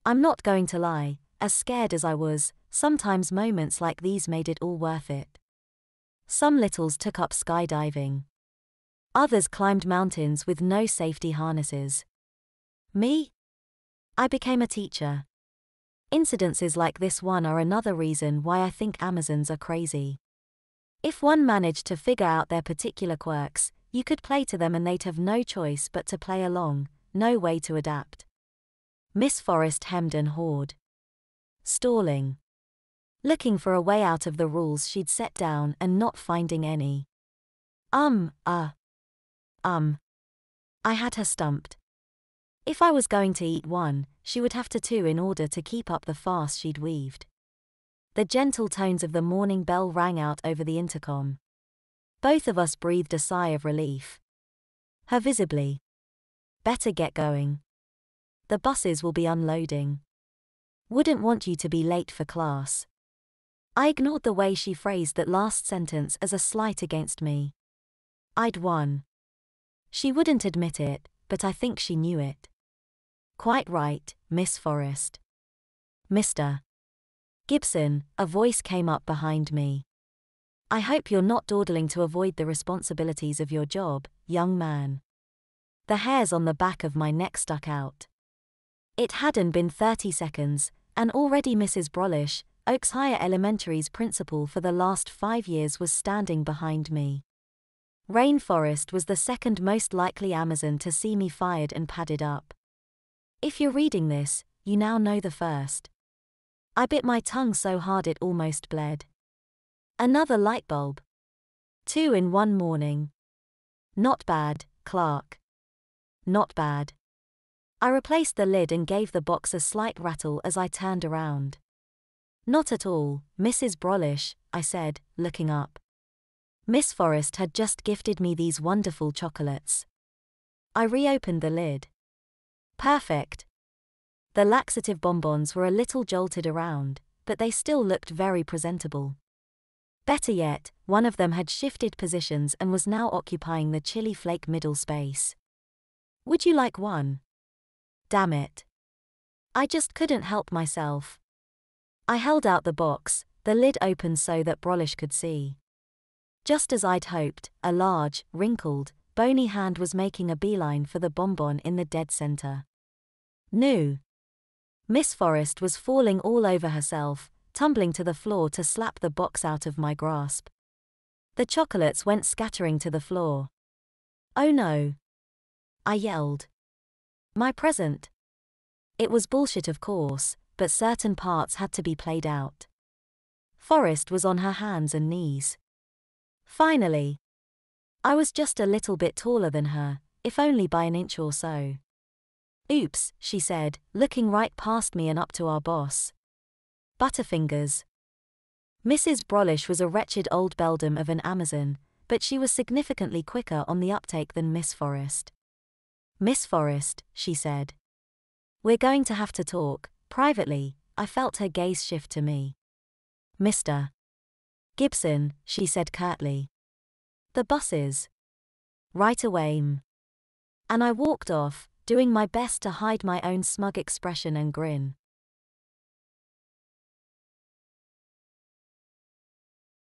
I'm not going to lie, as scared as I was, sometimes moments like these made it all worth it. Some littles took up skydiving. Others climbed mountains with no safety harnesses. Me? I became a teacher. Incidences like this one are another reason why I think Amazons are crazy. If one managed to figure out their particular quirks, you could play to them and they'd have no choice but to play along, no way to adapt. Miss Forest hemmed and hawed. Stalling. Looking for a way out of the rules she'd set down and not finding any. I had her stumped. If I was going to eat one, she would have to two in order to keep up the farce she'd weaved. The gentle tones of the morning bell rang out over the intercom. Both of us breathed a sigh of relief. Her visibly. Better get going. The buses will be unloading. Wouldn't want you to be late for class. I ignored the way she phrased that last sentence as a slight against me. I'd won. She wouldn't admit it, but I think she knew it. Quite right, Miss Forest. Mr. Gibson, a voice came up behind me. I hope you're not dawdling to avoid the responsibilities of your job, young man. The hairs on the back of my neck stuck out. It hadn't been 30 seconds, and already Mrs. Brolish, Oaks Higher Elementary's principal for the last 5 years, was standing behind me. Rainforest was the second most likely Amazon to see me fired and padded up. If you're reading this, you now know the first. I bit my tongue so hard it almost bled. Another light bulb. 2 in one morning. Not bad, Clark. Not bad. I replaced the lid and gave the box a slight rattle as I turned around. Not at all, Mrs. Brolish, I said, looking up. Miss Forest had just gifted me these wonderful chocolates. I reopened the lid. Perfect. The laxative bonbons were a little jolted around, but they still looked very presentable. Better yet, one of them had shifted positions and was now occupying the chili flake middle space. Would you like one? Damn it. I just couldn't help myself. I held out the box, the lid open so that Brolish could see. Just as I'd hoped, a large, wrinkled, bony hand was making a beeline for the bonbon in the dead center. No. Miss Forest was falling all over herself, tumbling to the floor to slap the box out of my grasp. The chocolates went scattering to the floor. Oh no. I yelled. My present. It was bullshit, of course, but certain parts had to be played out. Forest was on her hands and knees. Finally. I was just a little bit taller than her, if only by an inch or so. Oops, she said, looking right past me and up to our boss. Butterfingers. Mrs. Brolish was a wretched old beldam of an Amazon, but she was significantly quicker on the uptake than Miss Forest. Miss Forest, she said. We're going to have to talk, privately. I felt her gaze shift to me. Mr. Gibson, she said curtly. The buses. Right away. And I walked off, doing my best to hide my own smug expression and grin.